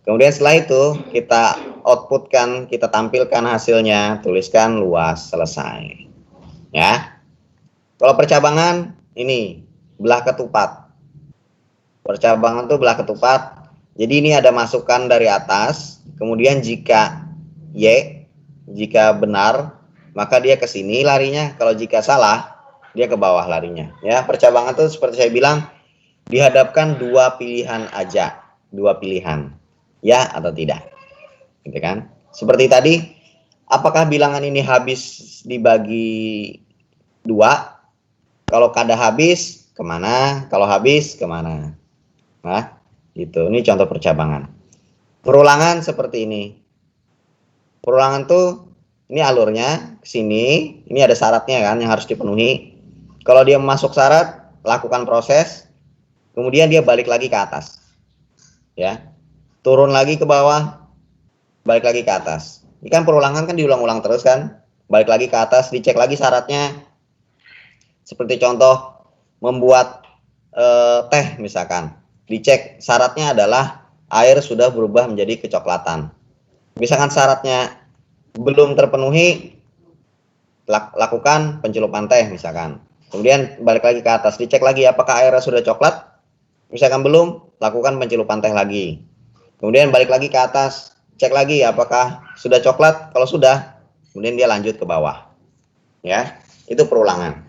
Kemudian setelah itu kita outputkan, kita tampilkan hasilnya, tuliskan luas, selesai. Ya. Kalau percabangan ini belah ketupat. Percabangan itu belah ketupat. Jadi ini ada masukan dari atas, kemudian jika jika benar, maka dia ke sini larinya. Kalau jika salah, dia ke bawah larinya. Ya, percabangan itu seperti saya bilang dihadapkan dua pilihan aja, dua pilihan. Ya atau tidak. Gitu kan? Seperti tadi, apakah bilangan ini habis dibagi 2? Kalau kada habis, kemana? Kalau habis, kemana? Nah, gitu. Ini contoh percabangan. Perulangan seperti ini. Perulangan tuh, ini alurnya ke sini. Ini ada syaratnya kan yang harus dipenuhi. Kalau dia masuk syarat, lakukan proses. Kemudian dia balik lagi ke atas. Ya. Turun lagi ke bawah, balik lagi ke atas. Ini kan perulangan kan diulang-ulang terus kan. Balik lagi ke atas, dicek lagi syaratnya. Seperti contoh membuat teh misalkan. Dicek syaratnya adalah air sudah berubah menjadi kecoklatan. Misalkan syaratnya belum terpenuhi, lakukan pencelupan teh misalkan. Kemudian balik lagi ke atas, dicek lagi apakah airnya sudah coklat. Misalkan belum, lakukan pencelupan teh lagi. Kemudian balik lagi ke atas, cek lagi apakah sudah coklat. Kalau sudah, kemudian dia lanjut ke bawah. Ya, itu perulangan.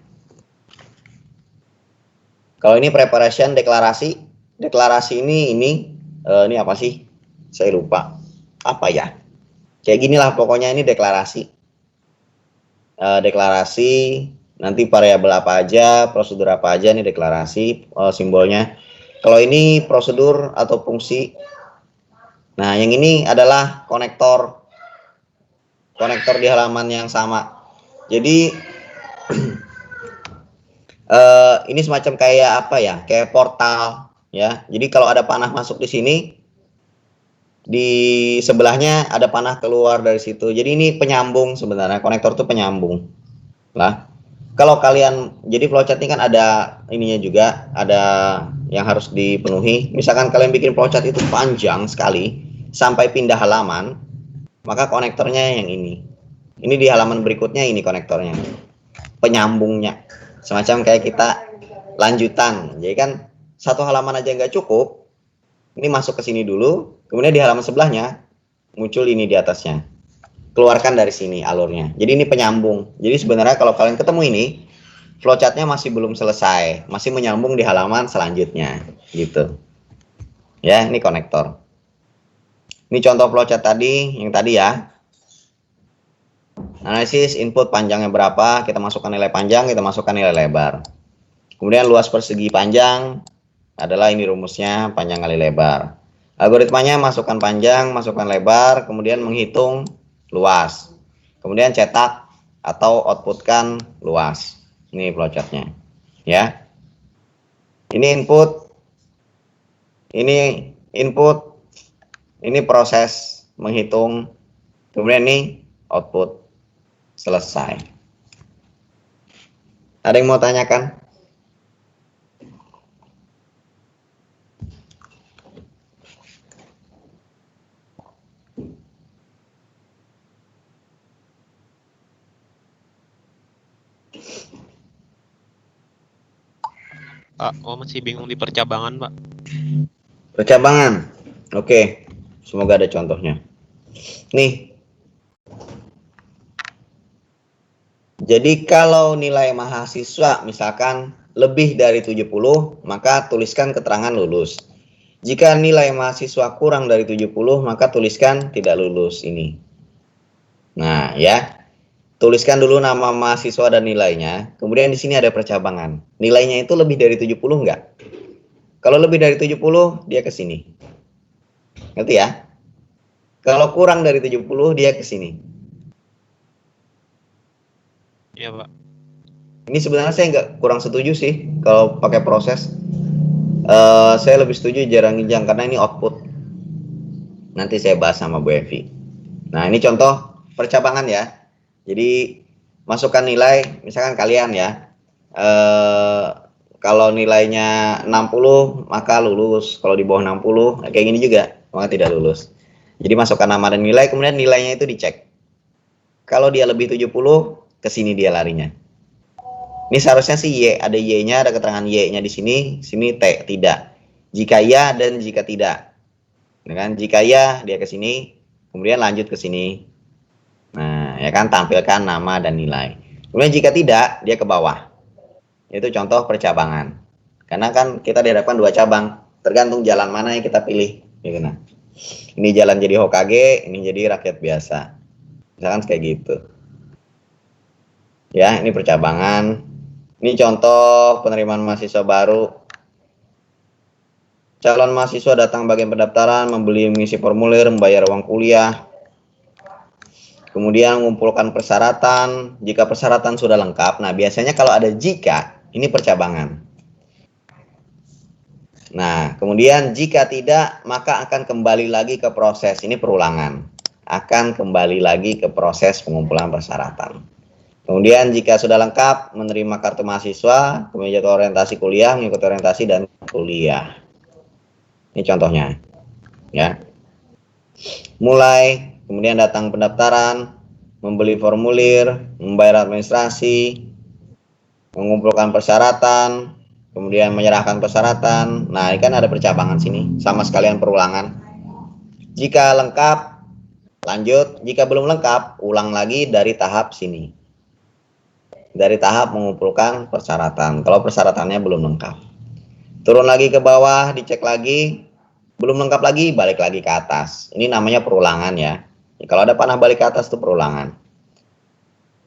Kalau ini preparation deklarasi. Deklarasi ini apa sih? Saya lupa. Apa ya? Kayak ginilah pokoknya ini deklarasi. Deklarasi nanti variabel apa aja, prosedur apa aja ini deklarasi simbolnya. Kalau ini prosedur atau fungsi. Nah, yang ini adalah konektor di halaman yang sama. Jadi ini semacam kayak apa ya? Kayak portal ya. Jadi kalau ada panah masuk di sini, di sebelahnya ada panah keluar dari situ. Jadi ini penyambung sebenarnya. Konektor itu penyambung. Lah, kalau kalian jadi flowchart ini kan ada ininya juga, ada yang harus dipenuhi. Misalkan kalian bikin flowchart itu panjang sekali sampai pindah halaman, maka konektornya yang ini. Ini di halaman berikutnya ini konektornya. Penyambungnya. Semacam kayak kita lanjutan. Jadi kan satu halaman aja nggak cukup. Ini masuk ke sini dulu, kemudian di halaman sebelahnya muncul ini di atasnya. Keluarkan dari sini alurnya. Jadi ini penyambung. Jadi sebenarnya kalau kalian ketemu ini, flowchartnya masih belum selesai, masih menyambung di halaman selanjutnya, gitu. Ya, ini konektor. Ini contoh flowchart tadi, yang tadi ya. Analisis input panjangnya berapa, kita masukkan nilai panjang, kita masukkan nilai lebar. Kemudian luas persegi panjang adalah ini rumusnya, panjang kali lebar. Algoritmanya masukkan panjang, masukkan lebar, kemudian menghitung luas. Kemudian cetak atau outputkan luas. Ini flowchartnya. Ya. Ini input. Ini input. Ini proses menghitung. Kemudian ini output. Selesai. Ada yang mau tanyakan? Pak, masih bingung di percabangan, Pak. Percabangan. Oke. Semoga ada contohnya. Nih. Jadi kalau nilai mahasiswa misalkan lebih dari 70, maka tuliskan keterangan lulus. Jika nilai mahasiswa kurang dari 70, maka tuliskan tidak lulus ini. Nah, ya. Tuliskan dulu nama mahasiswa dan nilainya. Kemudian di sini ada percabangan. Nilainya itu lebih dari 70 enggak? Kalau lebih dari 70, dia ke sini. Ngerti ya? Kalau kurang dari 70, dia ke sini. Iya, Pak. Ini sebenarnya saya kurang setuju sih kalau pakai proses. Saya lebih setuju jarang-jarang karena ini output. Nanti saya bahas sama Bu Evi. Nah, ini contoh percabangan ya. Jadi masukkan nilai, misalkan kalian ya, kalau nilainya 60 maka lulus, kalau di bawah 60 kayak gini juga maka tidak lulus. Jadi masukkan nama dan nilai, kemudian nilainya itu dicek. Kalau dia lebih 70, ke sini dia larinya. Ini seharusnya sih Y, ada Y-nya, ada keterangan Y-nya di sini T, tidak. Jika ya dan jika tidak. Nah, kan? Jika ya, dia ke sini, kemudian lanjut ke sini. Nah, ya kan, tampilkan nama dan nilai. Kemudian jika tidak, dia ke bawah. Itu contoh percabangan. Karena kan kita dihadapkan 2 cabang, tergantung jalan mana yang kita pilih. Ya, nah. Ini jalan jadi Hokage, ini jadi rakyat biasa. Misalkan kayak gitu. Ya, ini percabangan. Ini contoh penerimaan mahasiswa baru. Calon mahasiswa datang bagian pendaftaran, membeli mengisi formulir, membayar uang kuliah. Kemudian mengumpulkan persyaratan. Jika persyaratan sudah lengkap, nah biasanya kalau ada jika, ini percabangan. Nah, kemudian jika tidak, maka akan kembali lagi ke proses. Ini perulangan. Akan kembali lagi ke proses pengumpulan persyaratan. Kemudian jika sudah lengkap, menerima kartu mahasiswa, kemudian jadwal orientasi kuliah, mengikuti orientasi dan kuliah. Ini contohnya. Ya. Mulai, kemudian datang pendaftaran, membeli formulir, membayar administrasi, mengumpulkan persyaratan, kemudian menyerahkan persyaratan. Nah, ini kan ada percabangan sini, sama sekalian perulangan. Jika lengkap, lanjut. Jika belum lengkap, ulang lagi dari tahap sini. Dari tahap mengumpulkan persyaratan. Kalau persyaratannya belum lengkap. Turun lagi ke bawah, dicek lagi. Belum lengkap lagi, balik lagi ke atas. Ini namanya perulangan ya. Kalau ada panah balik ke atas itu perulangan.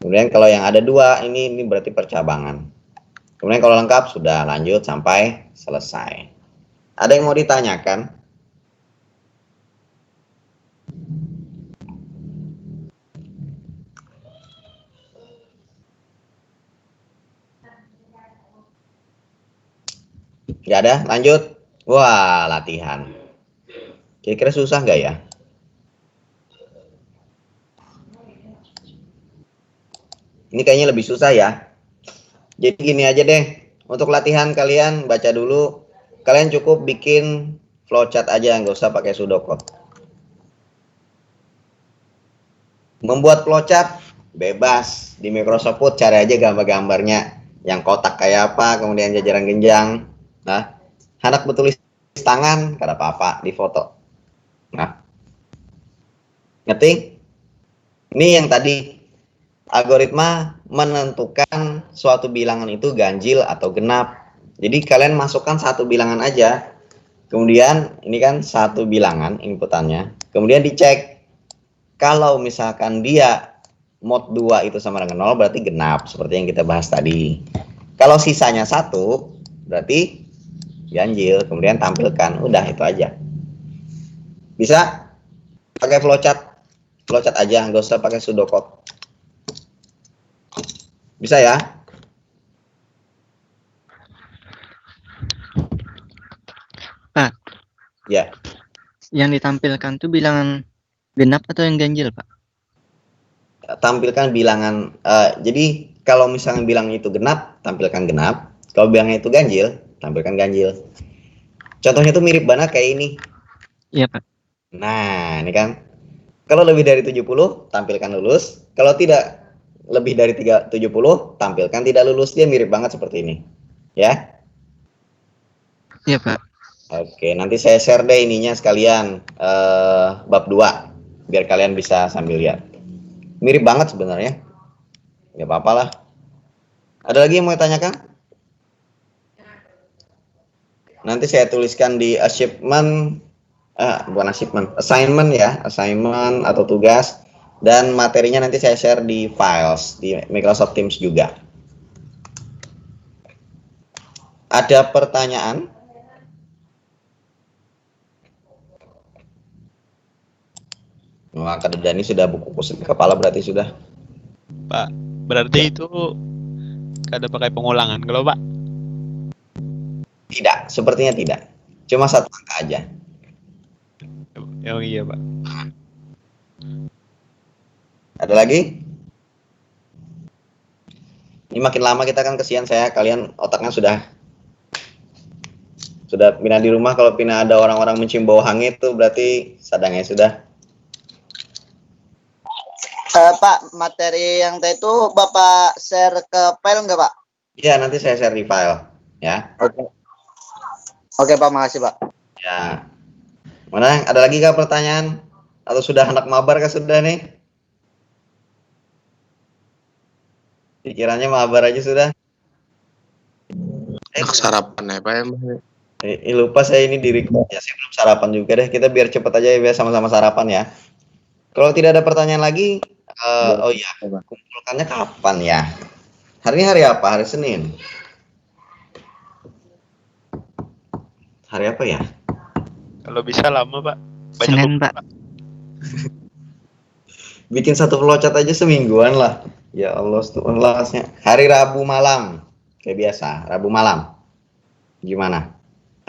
Kemudian kalau yang ada 2, ini berarti percabangan. Kemudian kalau lengkap, sudah lanjut sampai selesai. Ada yang mau ditanyakan? Nggak ada? Lanjut. Wah, latihan. Kira-kira susah nggak ya? Ini kayaknya lebih susah ya. Jadi gini aja deh. Untuk latihan kalian baca dulu. Kalian cukup bikin flowchart aja, nggak usah pakai pseudocode. Membuat flowchart bebas. Di Microsoft Word cari aja gambar-gambarnya. Yang kotak kayak apa, kemudian jajaran genjang. Nah, anak bertulis tangan, nggak ada apa-apa, di foto. Nah, ngerti? Ini yang tadi algoritma menentukan suatu bilangan itu ganjil atau genap. Jadi kalian masukkan satu bilangan aja. Kemudian ini kan satu bilangan inputannya. Kemudian dicek. Kalau misalkan dia mod 2 itu sama dengan 0 berarti genap seperti yang kita bahas tadi. Kalau sisanya 1 berarti ganjil. Kemudian tampilkan. Udah itu aja. Bisa pakai flowchart. Flowchart aja, nggak usah pakai pseudocode. Bisa ya? Pak, Ya. yang ditampilkan tuh bilangan genap atau yang ganjil, Pak? Tampilkan bilangan. Jadi kalau misalnya bilangnya itu genap, tampilkan genap. Kalau bilangnya itu ganjil, tampilkan ganjil. Contohnya tuh mirip banget kayak ini. Iya, Pak. Nah, ini kan. Kalau lebih dari 70, tampilkan lulus. Kalau tidak lebih dari 70, tampilkan tidak lulus. Dia mirip banget seperti ini. Ya. Iya, Pak. Oke, nanti saya share deh ininya sekalian. Bab 2. Biar kalian bisa sambil lihat. Mirip banget sebenarnya. Gak apa-apa lah. Ada lagi yang mau ditanyakan? Nanti saya tuliskan di assignment, bukan assignment ya, assignment atau tugas, dan materinya nanti saya share di files di Microsoft Teams juga. Ada pertanyaan? Wah, Kak Dani sudah buku pusing kepala berarti sudah. Pak, berarti itu kada pakai pengulangan kalau Pak? Tidak, sepertinya tidak. Cuma satu angka aja. Oh iya Pak. Ada lagi? Ini makin lama kita kan kesian saya, kalian otaknya sudah pindah di rumah. Kalau pindah ada orang-orang mencium bau hangit tuh berarti sadangnya sudah. Pak, materi yang tadi itu Bapak share ke file nggak Pak? Iya, nanti saya share di file ya. Oke Pak, makasih Pak. Ya. Mana ada lagi kah pertanyaan? Atau sudah anak mabar kah sudah nih? Pikirannya mabar aja sudah. Anak sarapan ya Pak emang. Lupa saya ini diri ya, saya belum sarapan juga deh. Kita biar cepet aja ya, biar sama-sama sarapan ya. Kalau tidak ada pertanyaan lagi, oh iya, kumpulkannya kapan ya? Hari ini hari apa? Hari Senin. Hari apa ya? Kalau bisa lama, Pak. Banyak Senin, lupa, Pak. Bikin satu flowchart aja semingguan lah. Ya Allah, astagfirullahaladzim. Hari Rabu malam. Kayak biasa, Rabu malam. Gimana?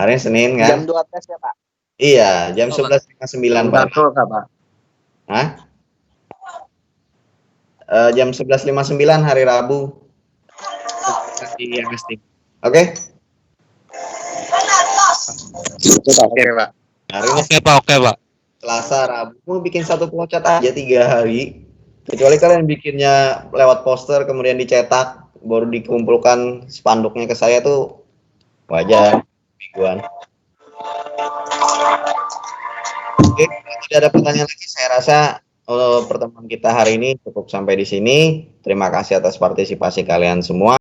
Hari ini Senin kan? Jam 2 tes ya Pak? Iya, jam 11.59 Pak. Betul Pak. Hah? Jam 11.59 hari Rabu. Iya pasti. Oke? Oke Pak. Hari ini Oke, Pak. Selasa, Rabu. Mau bikin satu flowchart aja 3 hari. Kecuali kalian bikinnya lewat poster, kemudian dicetak, baru dikumpulkan spanduknya ke saya tuh wajar. Mingguan. Oke, kalau tidak ada pertanyaan lagi, saya rasa pertemuan kita hari ini cukup sampai di sini. Terima kasih atas partisipasi kalian semua.